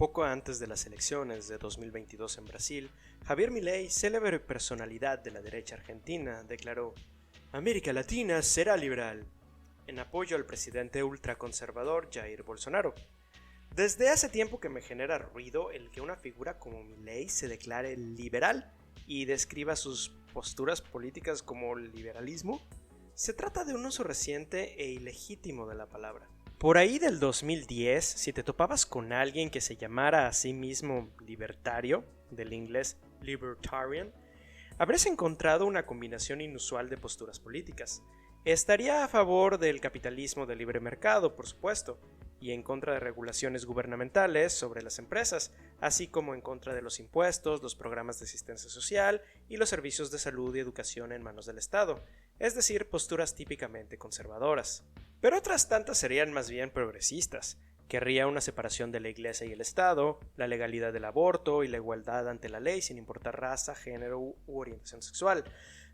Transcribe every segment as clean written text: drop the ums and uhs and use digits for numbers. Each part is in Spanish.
Poco antes de las elecciones de 2022 en Brasil, Javier Milei, célebre personalidad de la derecha argentina, declaró: "América Latina será liberal", en apoyo al presidente ultraconservador Jair Bolsonaro. Desde hace tiempo que me genera ruido el que una figura como Milei se declare liberal y describa sus posturas políticas como liberalismo. Se trata de un uso reciente e ilegítimo de la palabra. Por ahí del 2010, si te topabas con alguien que se llamara a sí mismo libertario, del inglés libertarian, habrías encontrado una combinación inusual de posturas políticas. Estaría a favor del capitalismo de libre mercado, por supuesto, y en contra de regulaciones gubernamentales sobre las empresas, así como en contra de los impuestos, los programas de asistencia social y los servicios de salud y educación en manos del Estado, es decir, posturas típicamente conservadoras. Pero otras tantas serían más bien progresistas. Querría una separación de la Iglesia y el Estado, la legalidad del aborto y la igualdad ante la ley sin importar raza, género u orientación sexual.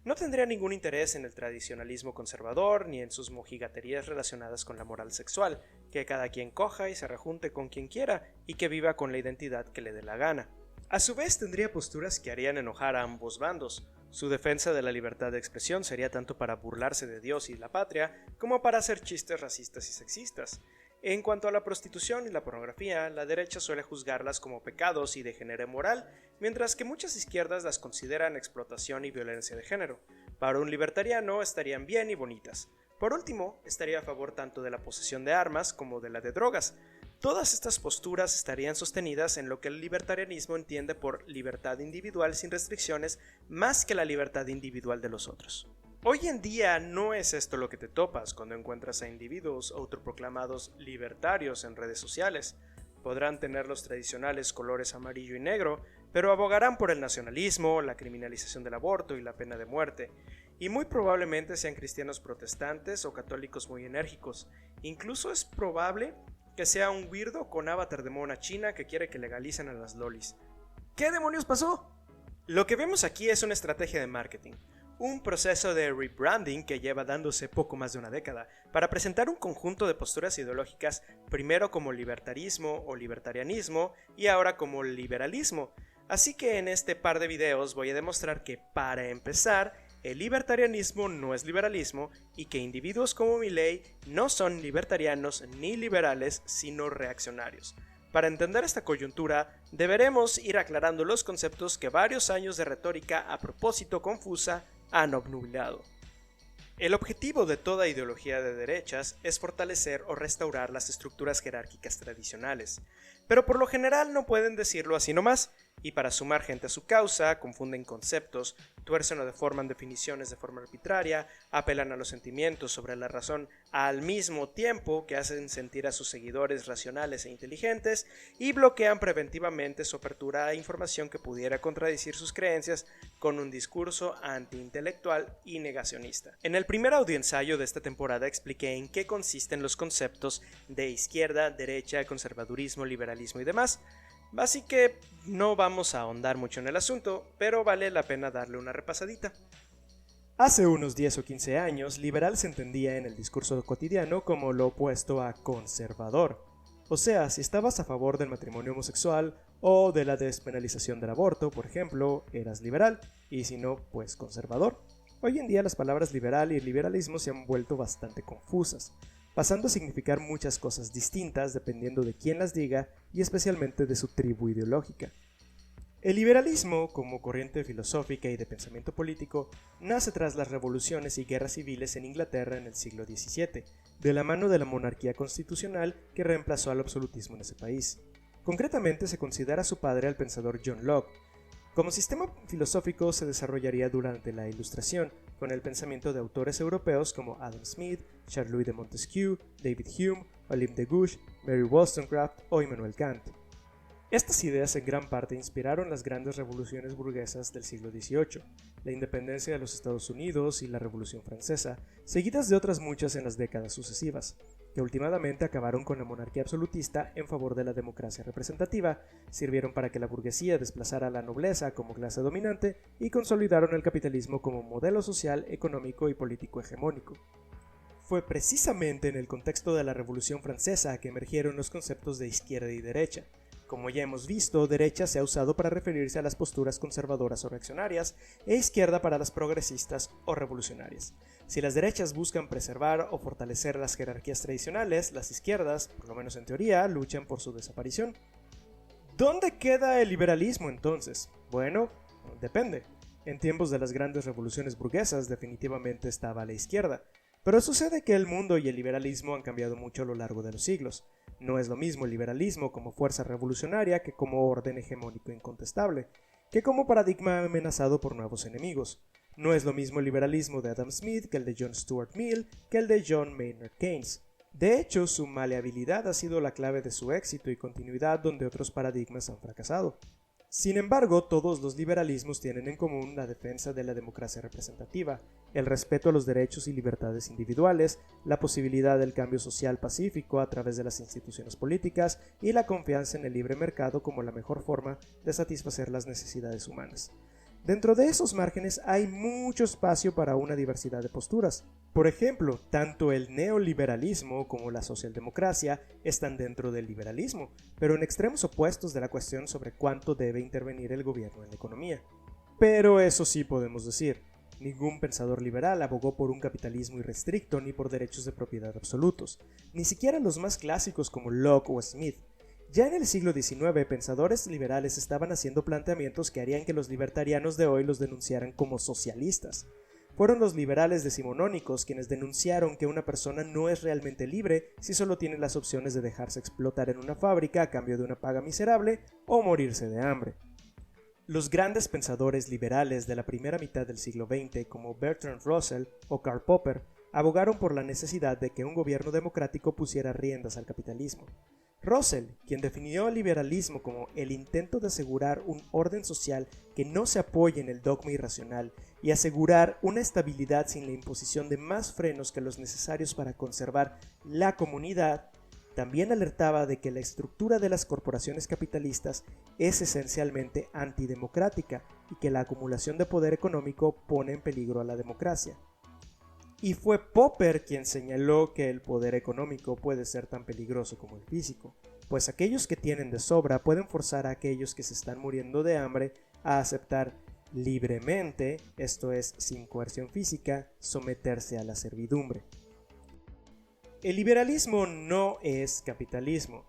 No tendría ningún interés en el tradicionalismo conservador ni en sus mojigaterías relacionadas con la moral sexual, que cada quien coja y se rejunte con quien quiera y que viva con la identidad que le dé la gana. A su vez tendría posturas que harían enojar a ambos bandos. Su defensa de la libertad de expresión sería tanto para burlarse de Dios y la patria como para hacer chistes racistas y sexistas. En cuanto a la prostitución y la pornografía, la derecha suele juzgarlas como pecados y degenere moral, mientras que muchas izquierdas las consideran explotación y violencia de género. Para un libertariano estarían bien y bonitas. Por último, estaría a favor tanto de la posesión de armas como de la de drogas. Todas estas posturas estarían sostenidas en lo que el libertarianismo entiende por libertad individual sin restricciones más que la libertad individual de los otros. Hoy en día no es esto lo que te topas cuando encuentras a individuos autoproclamados libertarios en redes sociales. Podrán tener los tradicionales colores amarillo y negro, pero abogarán por el nacionalismo, la criminalización del aborto y la pena de muerte. Y muy probablemente sean cristianos protestantes o católicos muy enérgicos. Incluso es probable que sea un weirdo con avatar de mona china que quiere que legalicen a las lolis. ¿Qué demonios pasó? Lo que vemos aquí es una estrategia de marketing. Un proceso de rebranding que lleva dándose poco más de una década, para presentar un conjunto de posturas ideológicas primero como libertarismo o libertarianismo y ahora como liberalismo. Así que en este par de videos voy a demostrar que, para empezar, el libertarianismo no es liberalismo y que individuos como Milei no son libertarianos ni liberales, sino reaccionarios. Para entender esta coyuntura, deberemos ir aclarando los conceptos que varios años de retórica a propósito confusa han obnubilado. El objetivo de toda ideología de derechas es fortalecer o restaurar las estructuras jerárquicas tradicionales, pero por lo general no pueden decirlo así nomás, y para sumar gente a su causa, confunden conceptos, tuercen o deforman definiciones de forma arbitraria, apelan a los sentimientos sobre la razón al mismo tiempo que hacen sentir a sus seguidores racionales e inteligentes y bloquean preventivamente su apertura a información que pudiera contradecir sus creencias con un discurso antiintelectual y negacionista. En el primer audioensayo de esta temporada expliqué en qué consisten los conceptos de izquierda, derecha, conservadurismo, liberalismo y demás. Así que no vamos a ahondar mucho en el asunto, pero vale la pena darle una repasadita. Hace unos 10 o 15 años, liberal se entendía en el discurso cotidiano como lo opuesto a conservador. O sea, si estabas a favor del matrimonio homosexual o de la despenalización del aborto, por ejemplo, eras liberal, y si no, pues conservador. Hoy en día las palabras liberal y liberalismo se han vuelto bastante confusas, pasando a significar muchas cosas distintas dependiendo de quién las diga y especialmente de su tribu ideológica. El liberalismo, como corriente filosófica y de pensamiento político, nace tras las revoluciones y guerras civiles en Inglaterra en el siglo XVII, de la mano de la monarquía constitucional que reemplazó al absolutismo en ese país. Concretamente se considera a su padre al pensador John Locke. Como sistema filosófico se desarrollaría durante la Ilustración, con el pensamiento de autores europeos como Adam Smith, Charles-Louis de Montesquieu, David Hume, Olympe de Gouges, Mary Wollstonecraft o Immanuel Kant. Estas ideas en gran parte inspiraron las grandes revoluciones burguesas del siglo XVIII, la independencia de los Estados Unidos y la Revolución Francesa, seguidas de otras muchas en las décadas sucesivas, que últimamente acabaron con la monarquía absolutista en favor de la democracia representativa, sirvieron para que la burguesía desplazara a la nobleza como clase dominante y consolidaron el capitalismo como modelo social, económico y político hegemónico. Fue precisamente en el contexto de la Revolución Francesa que emergieron los conceptos de izquierda y derecha, Como ya hemos visto, derecha se ha usado para referirse a las posturas conservadoras o reaccionarias, e izquierda para las progresistas o revolucionarias. Si las derechas buscan preservar o fortalecer las jerarquías tradicionales, las izquierdas, por lo menos en teoría, luchan por su desaparición. ¿Dónde queda el liberalismo entonces? Bueno, depende. En tiempos de las grandes revoluciones burguesas definitivamente estaba a la izquierda, pero sucede que el mundo y el liberalismo han cambiado mucho a lo largo de los siglos. No es lo mismo el liberalismo como fuerza revolucionaria que como orden hegemónico incontestable, que como paradigma amenazado por nuevos enemigos. No es lo mismo el liberalismo de Adam Smith que el de John Stuart Mill que el de John Maynard Keynes. De hecho, su maleabilidad ha sido la clave de su éxito y continuidad donde otros paradigmas han fracasado. Sin embargo, todos los liberalismos tienen en común la defensa de la democracia representativa, el respeto a los derechos y libertades individuales, la posibilidad del cambio social pacífico a través de las instituciones políticas y la confianza en el libre mercado como la mejor forma de satisfacer las necesidades humanas. Dentro de esos márgenes hay mucho espacio para una diversidad de posturas. Por ejemplo, tanto el neoliberalismo como la socialdemocracia están dentro del liberalismo, pero en extremos opuestos de la cuestión sobre cuánto debe intervenir el gobierno en la economía. Pero eso sí podemos decir, ningún pensador liberal abogó por un capitalismo irrestricto ni por derechos de propiedad absolutos, ni siquiera los más clásicos como Locke o Smith. Ya en el siglo XIX, pensadores liberales estaban haciendo planteamientos que harían que los libertarianos de hoy los denunciaran como socialistas. Fueron los liberales decimonónicos quienes denunciaron que una persona no es realmente libre si solo tiene las opciones de dejarse explotar en una fábrica a cambio de una paga miserable o morirse de hambre. Los grandes pensadores liberales de la primera mitad del siglo XX, como Bertrand Russell o Karl Popper, abogaron por la necesidad de que un gobierno democrático pusiera riendas al capitalismo. Russell, quien definió el liberalismo como el intento de asegurar un orden social que no se apoye en el dogma irracional y asegurar una estabilidad sin la imposición de más frenos que los necesarios para conservar la comunidad, también alertaba de que la estructura de las corporaciones capitalistas es esencialmente antidemocrática y que la acumulación de poder económico pone en peligro a la democracia. Y fue Popper quien señaló que el poder económico puede ser tan peligroso como el físico, pues aquellos que tienen de sobra pueden forzar a aquellos que se están muriendo de hambre a aceptar libremente, esto es, sin coerción física, someterse a la servidumbre. El liberalismo no es capitalismo.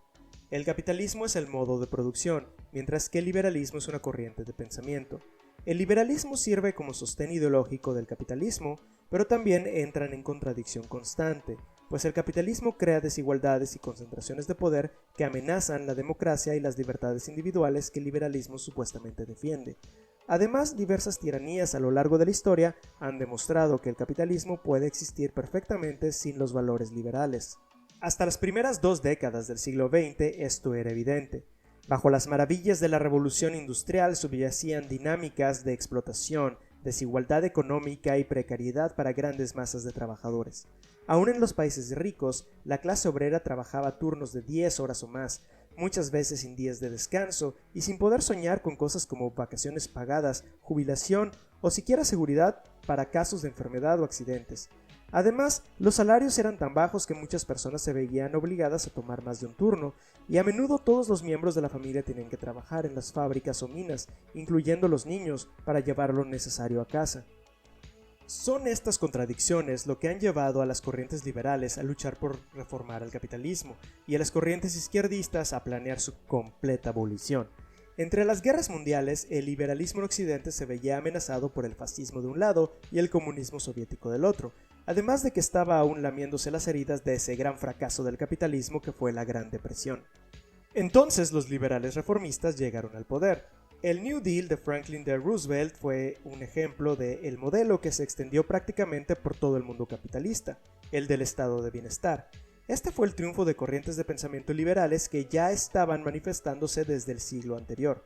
El capitalismo es el modo de producción, mientras que el liberalismo es una corriente de pensamiento. El liberalismo sirve como sostén ideológico del capitalismo, pero también entran en contradicción constante, pues el capitalismo crea desigualdades y concentraciones de poder que amenazan la democracia y las libertades individuales que el liberalismo supuestamente defiende. Además, diversas tiranías a lo largo de la historia han demostrado que el capitalismo puede existir perfectamente sin los valores liberales. Hasta las primeras 2 décadas del siglo XX esto era evidente. Bajo las maravillas de la revolución industrial subyacían dinámicas de explotación, desigualdad económica y precariedad para grandes masas de trabajadores. Aún en los países ricos, la clase obrera trabajaba turnos de 10 horas o más, muchas veces sin días de descanso y sin poder soñar con cosas como vacaciones pagadas, jubilación o siquiera seguridad para casos de enfermedad o accidentes. Además, los salarios eran tan bajos que muchas personas se veían obligadas a tomar más de un turno, y a menudo todos los miembros de la familia tenían que trabajar en las fábricas o minas, incluyendo los niños, para llevar lo necesario a casa. Son estas contradicciones lo que han llevado a las corrientes liberales a luchar por reformar el capitalismo, y a las corrientes izquierdistas a planear su completa abolición. Entre las guerras mundiales, el liberalismo en Occidente se veía amenazado por el fascismo de un lado y el comunismo soviético del otro, además de que estaba aún lamiéndose las heridas de ese gran fracaso del capitalismo que fue la Gran Depresión. Entonces los liberales reformistas llegaron al poder. El New Deal de Franklin D. Roosevelt fue un ejemplo de el modelo que se extendió prácticamente por todo el mundo capitalista, el del estado de bienestar. Este fue el triunfo de corrientes de pensamiento liberales que ya estaban manifestándose desde el siglo anterior.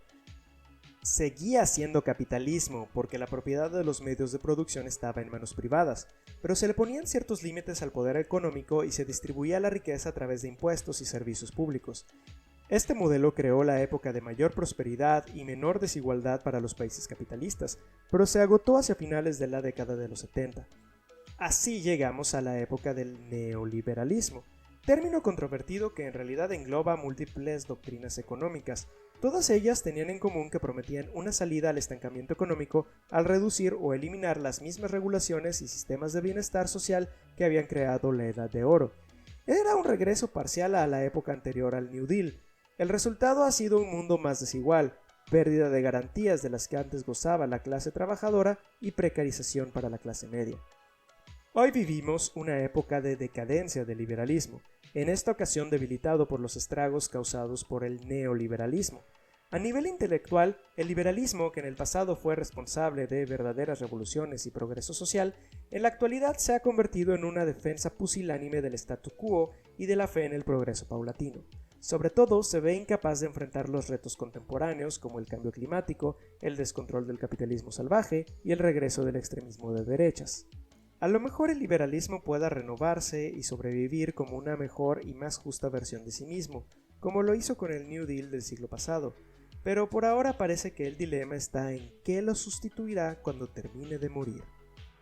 Seguía siendo capitalismo porque la propiedad de los medios de producción estaba en manos privadas, pero se le ponían ciertos límites al poder económico y se distribuía la riqueza a través de impuestos y servicios públicos. Este modelo creó la época de mayor prosperidad y menor desigualdad para los países capitalistas, pero se agotó hacia finales de la década de los 70. Así llegamos a la época del neoliberalismo. término controvertido que en realidad engloba múltiples doctrinas económicas. Todas ellas tenían en común que prometían una salida al estancamiento económico al reducir o eliminar las mismas regulaciones y sistemas de bienestar social que habían creado la Edad de Oro. Era un regreso parcial a la época anterior al New Deal. El resultado ha sido un mundo más desigual, pérdida de garantías de las que antes gozaba la clase trabajadora y precarización para la clase media. Hoy vivimos una época de decadencia del liberalismo, en esta ocasión debilitado por los estragos causados por el neoliberalismo. A nivel intelectual, el liberalismo, que en el pasado fue responsable de verdaderas revoluciones y progreso social, en la actualidad se ha convertido en una defensa pusilánime del statu quo y de la fe en el progreso paulatino. Sobre todo, se ve incapaz de enfrentar los retos contemporáneos como el cambio climático, el descontrol del capitalismo salvaje y el regreso del extremismo de derechas. A lo mejor el liberalismo pueda renovarse y sobrevivir como una mejor y más justa versión de sí mismo, como lo hizo con el New Deal del siglo pasado, pero por ahora parece que el dilema está en qué lo sustituirá cuando termine de morir.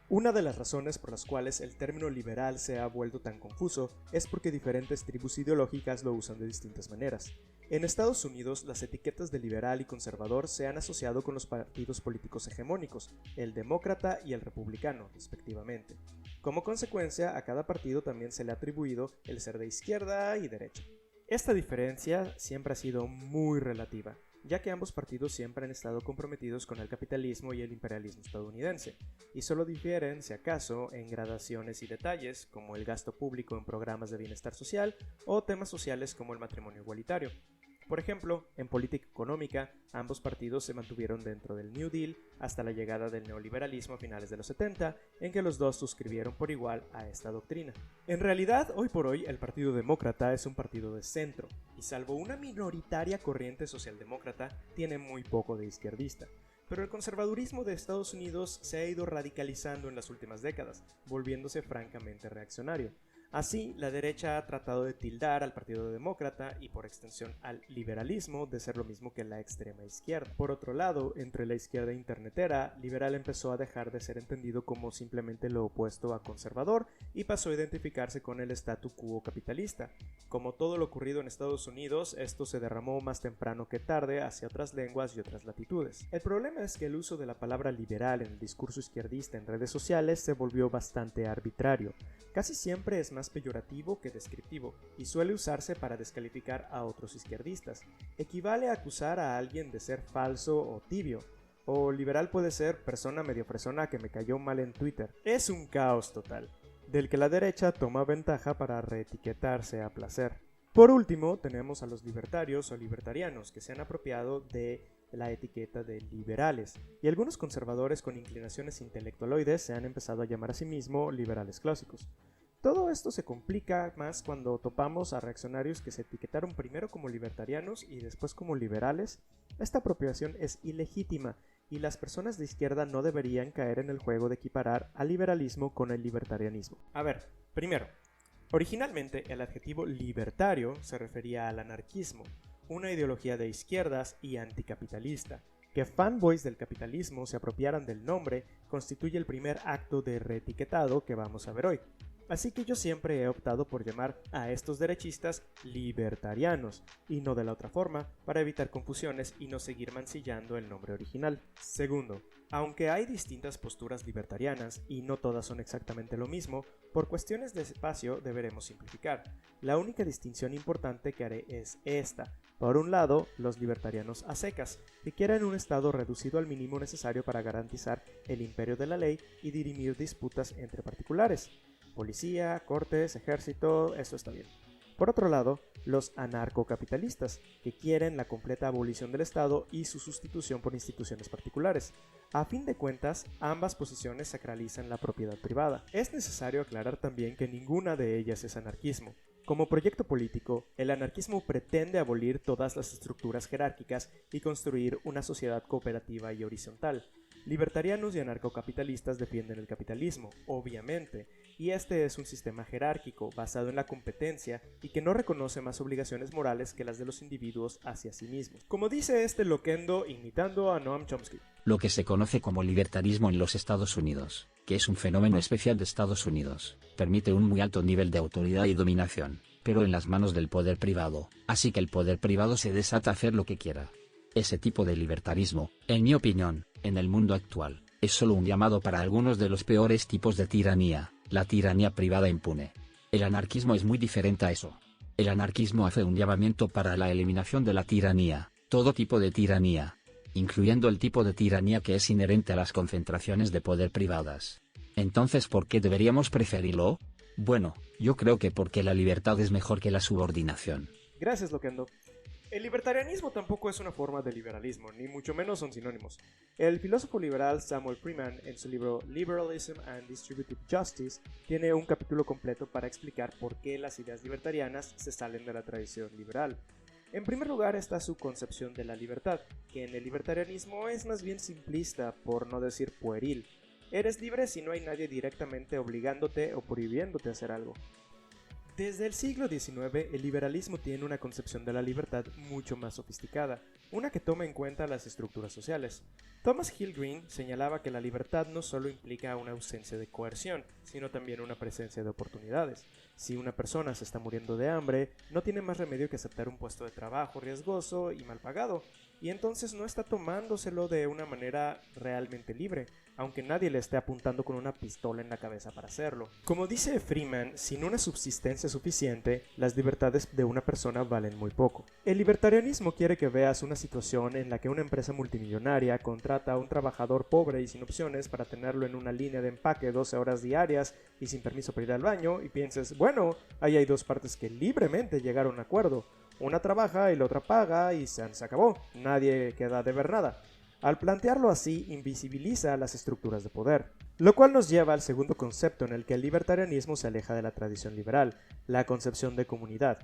Una de las razones por las cuales el término liberal se ha vuelto tan confuso es porque diferentes tribus ideológicas lo usan de distintas maneras. En Estados Unidos, las etiquetas de liberal y conservador se han asociado con los partidos políticos hegemónicos, el demócrata y el republicano, respectivamente. Como consecuencia, a cada partido también se le ha atribuido el ser de izquierda y derecha. Esta diferencia siempre ha sido muy relativa, ya que ambos partidos siempre han estado comprometidos con el capitalismo y el imperialismo estadounidense, y solo difieren, si acaso, en gradaciones y detalles, como el gasto público en programas de bienestar social o temas sociales como el matrimonio igualitario. Por ejemplo, en política económica, ambos partidos se mantuvieron dentro del New Deal hasta la llegada del neoliberalismo a finales de los 70, en que los dos suscribieron por igual a esta doctrina. En realidad, hoy por hoy, el Partido Demócrata es un partido de centro, y salvo una minoritaria corriente socialdemócrata, tiene muy poco de izquierdista. Pero el conservadurismo de Estados Unidos se ha ido radicalizando en las últimas décadas, volviéndose francamente reaccionario. Así, la derecha ha tratado de tildar al Partido Demócrata y por extensión al liberalismo de ser lo mismo que la extrema izquierda. Por otro lado, entre la izquierda internetera, liberal empezó a dejar de ser entendido como simplemente lo opuesto a conservador y pasó a identificarse con el statu quo capitalista. Como todo lo ocurrido en Estados Unidos, esto se derramó más temprano que tarde hacia otras lenguas y otras latitudes. El problema es que el uso de la palabra liberal en el discurso izquierdista en redes sociales se volvió bastante arbitrario. Casi siempre es más peyorativo que descriptivo y suele usarse para descalificar a otros izquierdistas. Equivale a acusar a alguien de ser falso o tibio, o liberal puede ser persona medio fresona que me cayó mal en Twitter. Es un caos total, del que la derecha toma ventaja para reetiquetarse a placer. Por último, tenemos a los libertarios o libertarianos que se han apropiado de la etiqueta de liberales, y algunos conservadores con inclinaciones intelectualoides se han empezado a llamar a sí mismos liberales clásicos. Todo esto se complica más cuando topamos a reaccionarios que se etiquetaron primero como libertarianos y después como liberales. Esta apropiación es ilegítima y las personas de izquierda no deberían caer en el juego de equiparar al liberalismo con el libertarianismo. A ver, primero, originalmente el adjetivo libertario se refería al anarquismo, una ideología de izquierdas y anticapitalista. Que fanboys del capitalismo se apropiaran del nombre constituye el primer acto de reetiquetado que vamos a ver hoy. Así que yo siempre he optado por llamar a estos derechistas libertarianos, y no de la otra forma, para evitar confusiones y no seguir mancillando el nombre original. Segundo, aunque hay distintas posturas libertarianas y no todas son exactamente lo mismo, por cuestiones de espacio deberemos simplificar. La única distinción importante que haré es esta. Por un lado, los libertarianos a secas, que quieren un Estado reducido al mínimo necesario para garantizar el imperio de la ley y dirimir disputas entre particulares. Policía, cortes, ejército, eso está bien. Por otro lado, los anarcocapitalistas, que quieren la completa abolición del Estado y su sustitución por instituciones particulares. A fin de cuentas, ambas posiciones sacralizan la propiedad privada. Es necesario aclarar también que ninguna de ellas es anarquismo. Como proyecto político, el anarquismo pretende abolir todas las estructuras jerárquicas y construir una sociedad cooperativa y horizontal. Libertarianos y anarcocapitalistas defienden el capitalismo, obviamente, y este es un sistema jerárquico basado en la competencia y que no reconoce más obligaciones morales que las de los individuos hacia sí mismos. Como dice este loquendo imitando a Noam Chomsky. Lo que se conoce como libertarismo en los Estados Unidos, que es un fenómeno especial de Estados Unidos, permite un muy alto nivel de autoridad y dominación. pero en las manos del poder privado, así que el poder privado se desata a hacer lo que quiera. Ese tipo de libertarismo, en mi opinión, en el mundo actual, es solo un llamado para algunos de los peores tipos de tiranía, la tiranía privada impune. El anarquismo es muy diferente a eso. El anarquismo hace un llamamiento para la eliminación de la tiranía, todo tipo de tiranía, incluyendo el tipo de tiranía que es inherente a las concentraciones de poder privadas. Entonces, ¿por qué deberíamos preferirlo? Bueno, yo creo que porque la libertad es mejor que la subordinación. Gracias, Loquendo. El libertarianismo tampoco es una forma de liberalismo, ni mucho menos son sinónimos. El filósofo liberal Samuel Freeman, en su libro Liberalism and Distributive Justice, tiene un capítulo completo para explicar por qué las ideas libertarianas se salen de la tradición liberal. En primer lugar está su concepción de la libertad, que en el libertarianismo es más bien simplista, por no decir pueril. Eres libre si no hay nadie directamente obligándote o prohibiéndote hacer algo. Desde el siglo XIX, el liberalismo tiene una concepción de la libertad mucho más sofisticada, una que toma en cuenta las estructuras sociales. Thomas Hill Green señalaba que la libertad no solo implica una ausencia de coerción, sino también una presencia de oportunidades. Si una persona se está muriendo de hambre, no tiene más remedio que aceptar un puesto de trabajo riesgoso y mal pagado, y entonces no está tomándoselo de una manera realmente libre, aunque nadie le esté apuntando con una pistola en la cabeza para hacerlo. Como dice Freeman, sin una subsistencia suficiente, las libertades de una persona valen muy poco. El libertarianismo quiere que veas una situación en la que una empresa multimillonaria contrata a un trabajador pobre y sin opciones para tenerlo en una línea de empaque 12 horas diarias y sin permiso para ir al baño, y pienses, bueno, ahí hay dos partes que libremente llegaron a un acuerdo. Una trabaja y la otra paga y se acabó, nadie queda a deber nada. Al plantearlo así, invisibiliza las estructuras de poder. Lo cual nos lleva al segundo concepto en el que el libertarianismo se aleja de la tradición liberal, la concepción de comunidad.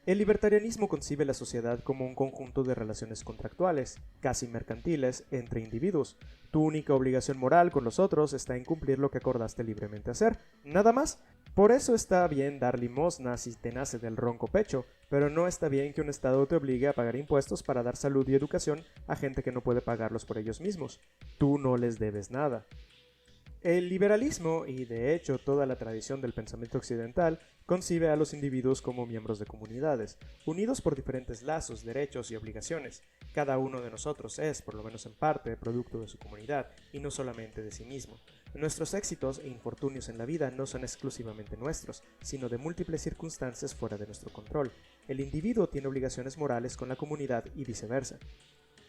El libertarianismo concibe la sociedad como un conjunto de relaciones contractuales, casi mercantiles, entre individuos. Tu única obligación moral con los otros está en cumplir lo que acordaste libremente hacer, nada más. Por eso está bien dar limosna si te nace del ronco pecho, pero no está bien que un Estado te obligue a pagar impuestos para dar salud y educación a gente que no puede pagarlos por ellos mismos. Tú no les debes nada. El liberalismo, y de hecho toda la tradición del pensamiento occidental, concibe a los individuos como miembros de comunidades, unidos por diferentes lazos, derechos y obligaciones. Cada uno de nosotros es, por lo menos en parte, producto de su comunidad, y no solamente de sí mismo. Nuestros éxitos e infortunios en la vida no son exclusivamente nuestros, sino de múltiples circunstancias fuera de nuestro control. El individuo tiene obligaciones morales con la comunidad y viceversa.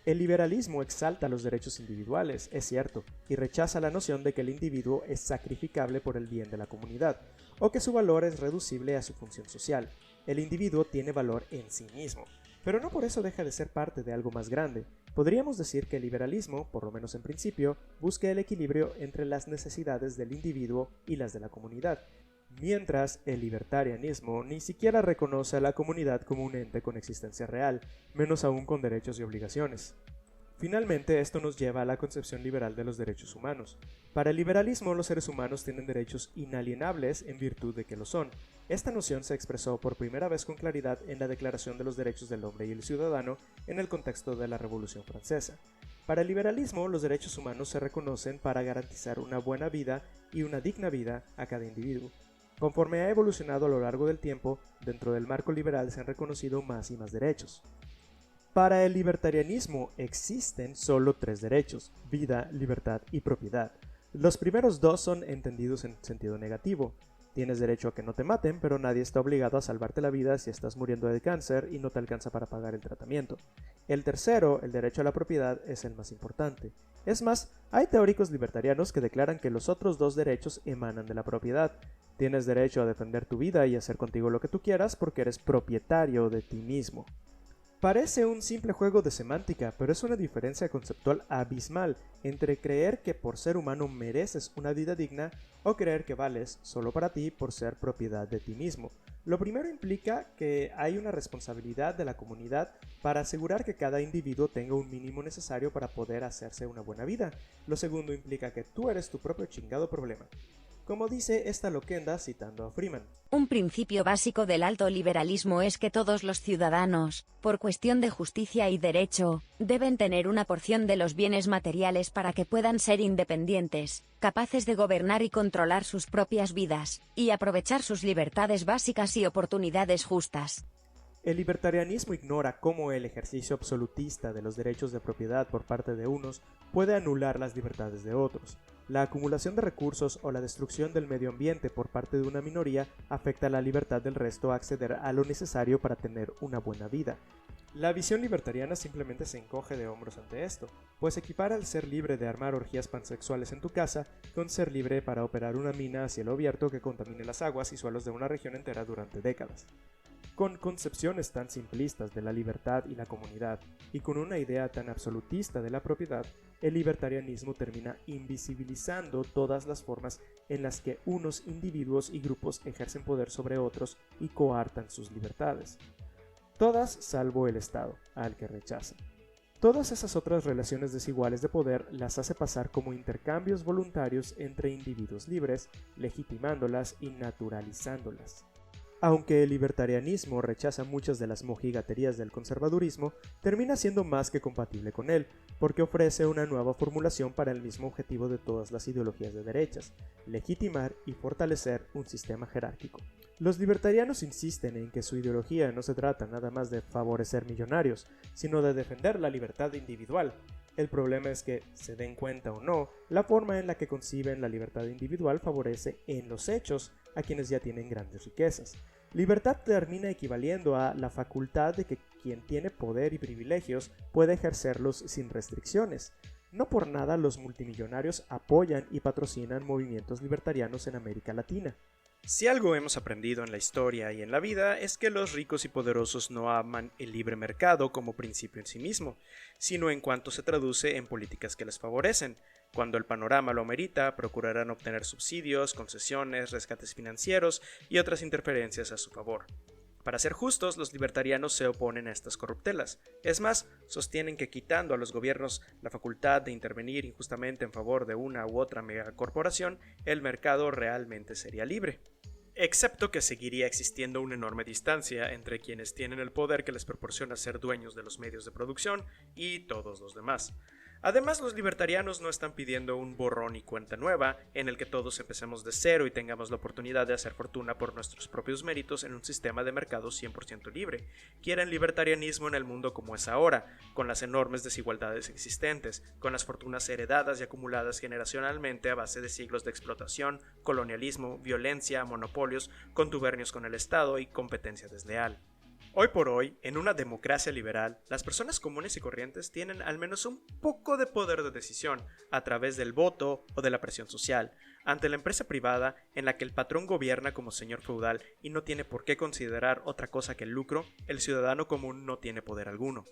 El liberalismo exalta los derechos individuales, es cierto, y rechaza la noción de que el individuo es sacrificable por el bien de la comunidad, o que su valor es reducible a su función social. El individuo tiene valor en sí mismo, pero no por eso deja de ser parte de algo más grande. Podríamos decir que el liberalismo, por lo menos en principio, busca el equilibrio entre las necesidades del individuo y las de la comunidad, mientras el libertarianismo ni siquiera reconoce a la comunidad como un ente con existencia real, menos aún con derechos y obligaciones. Finalmente, esto nos lleva a la concepción liberal de los derechos humanos. Para el liberalismo, los seres humanos tienen derechos inalienables en virtud de que lo son. Esta noción se expresó por primera vez con claridad en la Declaración de los Derechos del Hombre y el Ciudadano en el contexto de la Revolución Francesa. Para el liberalismo, los derechos humanos se reconocen para garantizar una buena vida y una digna vida a cada individuo. Conforme ha evolucionado a lo largo del tiempo, dentro del marco liberal se han reconocido más y más derechos. Para el libertarianismo existen solo tres derechos: vida, libertad y propiedad. Los primeros dos son entendidos en sentido negativo. Tienes derecho a que no te maten, pero nadie está obligado a salvarte la vida si estás muriendo de cáncer y no te alcanza para pagar el tratamiento. El tercero, el derecho a la propiedad, es el más importante. Es más, hay teóricos libertarianos que declaran que los otros dos derechos emanan de la propiedad. Tienes derecho a defender tu vida y hacer contigo lo que tú quieras porque eres propietario de ti mismo. Parece un simple juego de semántica, pero es una diferencia conceptual abismal entre creer que por ser humano mereces una vida digna o creer que vales solo para ti por ser propiedad de ti mismo. Lo primero implica que hay una responsabilidad de la comunidad para asegurar que cada individuo tenga un mínimo necesario para poder hacerse una buena vida. Lo segundo implica que tú eres tu propio chingado problema. como dice esta loquenda citando a Freeman. Un principio básico del alto liberalismo es que todos los ciudadanos, por cuestión de justicia y derecho, deben tener una porción de los bienes materiales para que puedan ser independientes, capaces de gobernar y controlar sus propias vidas, y aprovechar sus libertades básicas y oportunidades justas. El libertarianismo ignora cómo el ejercicio absolutista de los derechos de propiedad por parte de unos puede anular las libertades de otros. La acumulación de recursos o la destrucción del medio ambiente por parte de una minoría afecta la libertad del resto a acceder a lo necesario para tener una buena vida. La visión libertariana simplemente se encoge de hombros ante esto, pues equipara el ser libre de armar orgías pansexuales en tu casa con ser libre para operar una mina a cielo abierto que contamine las aguas y suelos de una región entera durante décadas. Con concepciones tan simplistas de la libertad y la comunidad, y con una idea tan absolutista de la propiedad, el libertarianismo termina invisibilizando todas las formas en las que unos individuos y grupos ejercen poder sobre otros y coartan sus libertades. Todas salvo el Estado, al que rechazan. Todas esas otras relaciones desiguales de poder las hace pasar como intercambios voluntarios entre individuos libres, legitimándolas y naturalizándolas. Aunque el libertarianismo rechaza muchas de las mojigaterías del conservadurismo, termina siendo más que compatible con él, porque ofrece una nueva formulación para el mismo objetivo de todas las ideologías de derechas: legitimar y fortalecer un sistema jerárquico. Los libertarianos insisten en que su ideología no se trata nada más de favorecer millonarios, sino de defender la libertad individual. El problema es que, se den cuenta o no, la forma en la que conciben la libertad individual favorece en los hechos a quienes ya tienen grandes riquezas. Libertad termina equivaliendo a la facultad de que quien tiene poder y privilegios puede ejercerlos sin restricciones. No por nada los multimillonarios apoyan y patrocinan movimientos libertarianos en América Latina. Si algo hemos aprendido en la historia y en la vida es que los ricos y poderosos no aman el libre mercado como principio en sí mismo, sino en cuanto se traduce en políticas que les favorecen. Cuando el panorama lo amerita, procurarán obtener subsidios, concesiones, rescates financieros y otras interferencias a su favor. Para ser justos, los libertarianos se oponen a estas corruptelas. Es más, sostienen que quitando a los gobiernos la facultad de intervenir injustamente en favor de una u otra megacorporación, el mercado realmente sería libre. Excepto que seguiría existiendo una enorme distancia entre quienes tienen el poder que les proporciona ser dueños de los medios de producción y todos los demás. Además, los libertarianos no están pidiendo un borrón y cuenta nueva en el que todos empecemos de cero y tengamos la oportunidad de hacer fortuna por nuestros propios méritos en un sistema de mercado 100% libre. Quieren libertarianismo en el mundo como es ahora, con las enormes desigualdades existentes, con las fortunas heredadas y acumuladas generacionalmente a base de siglos de explotación, colonialismo, violencia, monopolios, contubernios con el Estado y competencia desleal. Hoy por hoy, en una democracia liberal, las personas comunes y corrientes tienen al menos un poco de poder de decisión a través del voto o de la presión social, ante la empresa privada en la que el patrón gobierna como señor feudal y no tiene por qué considerar otra cosa que el lucro. El ciudadano común no tiene poder alguno.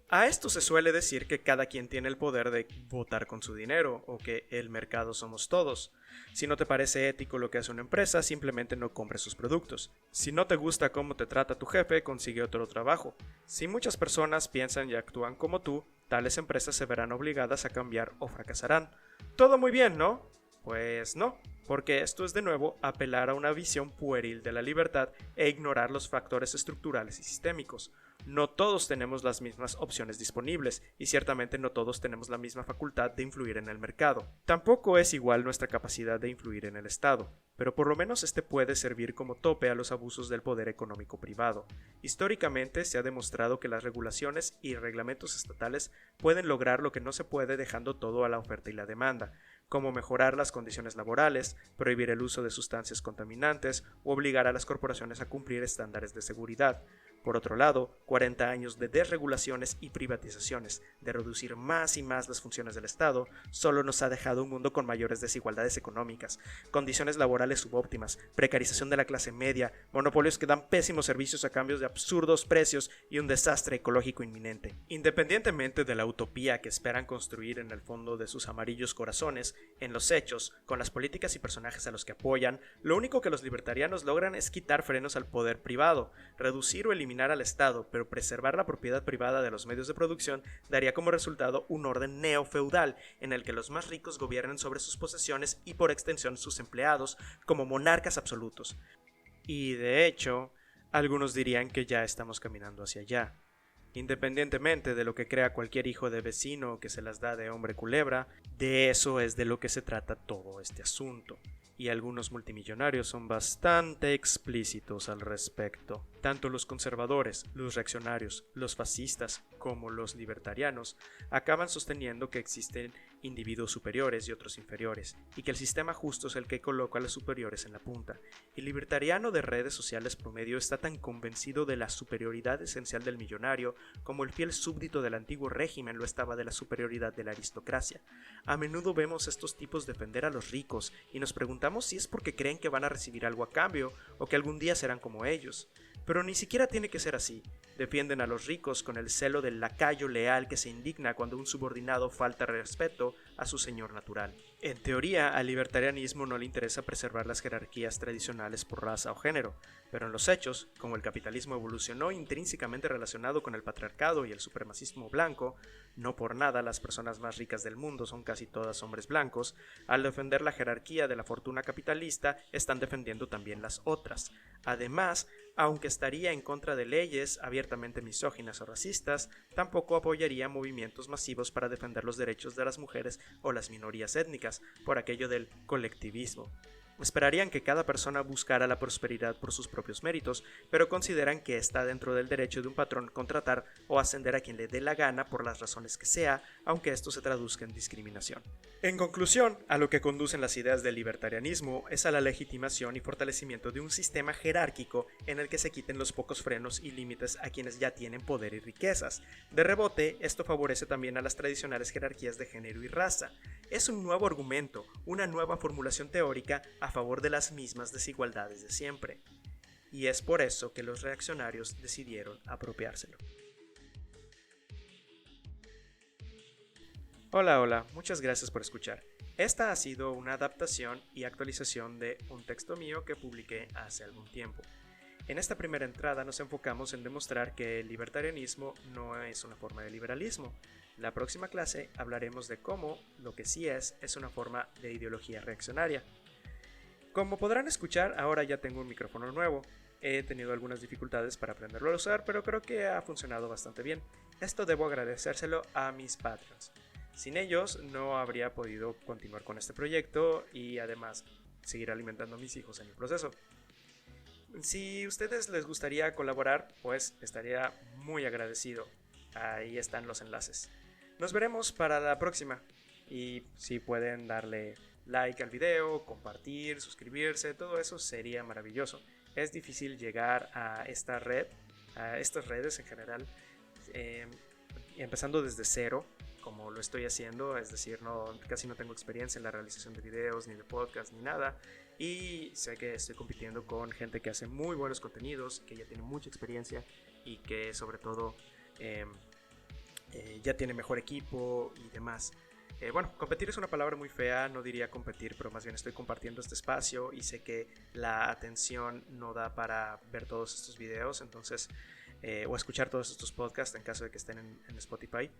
A esto se suele decir que cada quien tiene el poder de votar con su dinero, o que el mercado somos todos. Si no te parece ético lo que hace una empresa, simplemente no compres sus productos. Si no te gusta cómo te trata tu jefe, consigue otro trabajo. Si muchas personas piensan y actúan como tú, tales empresas se verán obligadas a cambiar o fracasarán. Todo muy bien, ¿no? Pues no, porque esto es de nuevo apelar a una visión pueril de la libertad e ignorar los factores estructurales y sistémicos. No todos tenemos las mismas opciones disponibles y ciertamente no todos tenemos la misma facultad de influir en el mercado. Tampoco es igual nuestra capacidad de influir en el Estado, pero por lo menos este puede servir como tope a los abusos del poder económico privado. Históricamente se ha demostrado que las regulaciones y reglamentos estatales pueden lograr lo que no se puede dejando todo a la oferta y la demanda, como mejorar las condiciones laborales, prohibir el uso de sustancias contaminantes o obligar a las corporaciones a cumplir estándares de seguridad. Por otro lado, 40 años de desregulaciones y privatizaciones, de reducir más y más las funciones del Estado, solo nos ha dejado un mundo con mayores desigualdades económicas, condiciones laborales subóptimas, precarización de la clase media, monopolios que dan pésimos servicios a cambio de absurdos precios y un desastre ecológico inminente. Independientemente de la utopía que esperan construir en el fondo de sus amarillos corazones, en los hechos, con las políticas y personajes a los que apoyan, lo único que los libertarianos logran es quitar frenos al poder privado, reducir o eliminar eliminar al Estado, pero preservar la propiedad privada de los medios de producción, daría como resultado un orden neofeudal en el que los más ricos gobiernen sobre sus posesiones y por extensión sus empleados como monarcas absolutos. Y de hecho, algunos dirían que ya estamos caminando hacia allá. Independientemente de lo que crea cualquier hijo de vecino que se las da de hombre culebra, de eso es de lo que se trata todo este asunto. Y algunos multimillonarios son bastante explícitos al respecto. Tanto los conservadores, los reaccionarios, los fascistas como los libertarianos acaban sosteniendo que existen individuos superiores y otros inferiores, y que el sistema justo es el que coloca a los superiores en la punta. El libertariano de redes sociales promedio está tan convencido de la superioridad esencial del millonario como el fiel súbdito del antiguo régimen lo estaba de la superioridad de la aristocracia. A menudo vemos estos tipos defender a los ricos y nos preguntamos si es porque creen que van a recibir algo a cambio o que algún día serán como ellos. Pero ni siquiera tiene que ser así. Defienden a los ricos con el celo del lacayo leal que se indigna cuando un subordinado falta respeto a su señor natural. En teoría, al libertarianismo no le interesa preservar las jerarquías tradicionales por raza o género, pero en los hechos, como el capitalismo evolucionó intrínsecamente relacionado con el patriarcado y el supremacismo blanco, no por nada las personas más ricas del mundo son casi todas hombres blancos, al defender la jerarquía de la fortuna capitalista, están defendiendo también las otras. Además, aunque estaría en contra de leyes abiertamente misóginas o racistas, tampoco apoyaría movimientos masivos para defender los derechos de las mujeres o las minorías étnicas, por aquello del colectivismo. Esperarían que cada persona buscara la prosperidad por sus propios méritos, pero consideran que está dentro del derecho de un patrón contratar o ascender a quien le dé la gana por las razones que sea, aunque esto se traduzca en discriminación. En conclusión, a lo que conducen las ideas del libertarianismo es a la legitimación y fortalecimiento de un sistema jerárquico en el que se quiten los pocos frenos y límites a quienes ya tienen poder y riquezas. De rebote, esto favorece también a las tradicionales jerarquías de género y raza. Es un nuevo argumento, una nueva formulación teórica a favor de las mismas desigualdades de siempre. Y es por eso que los reaccionarios decidieron apropiárselo. Hola, muchas gracias por escuchar. Esta ha sido una adaptación y actualización de un texto mío que publiqué hace algún tiempo. En esta primera entrada nos enfocamos en demostrar que el libertarianismo no es una forma de liberalismo. La próxima clase hablaremos de cómo lo que sí es una forma de ideología reaccionaria. Como podrán escuchar, ahora ya tengo un micrófono nuevo. He tenido algunas dificultades para aprenderlo a usar, pero creo que ha funcionado bastante bien. Esto debo agradecérselo a mis Patreons. Sin ellos no habría podido continuar con este proyecto y además seguir alimentando a mis hijos en el proceso. Si a ustedes les gustaría colaborar, pues estaría muy agradecido. Ahí están los enlaces. Nos veremos para la próxima. Y si pueden darle like al video, compartir, suscribirse, todo eso sería maravilloso. Es difícil llegar a esta red, a estas redes en general, empezando desde cero, como lo estoy haciendo, es decir, casi no tengo experiencia en la realización de videos, ni de podcast, ni nada, y sé que estoy compitiendo con gente que hace muy buenos contenidos, que ya tiene mucha experiencia y que sobre todo ya tiene mejor equipo y demás. Bueno, competir es una palabra muy fea, no diría competir, pero más bien estoy compartiendo este espacio y sé que la atención no da para ver todos estos videos, entonces, o escuchar todos estos podcasts en caso de que estén en Spotify.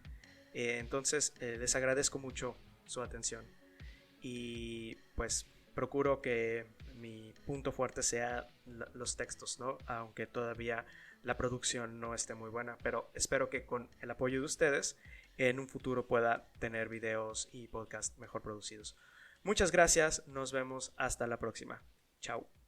Entonces, les agradezco mucho su atención y pues procuro que mi punto fuerte sea los textos, ¿no? Aunque todavía la producción no esté muy buena, pero espero que con el apoyo de ustedes en un futuro pueda tener videos y podcasts mejor producidos. Muchas gracias, nos vemos hasta la próxima. Chao.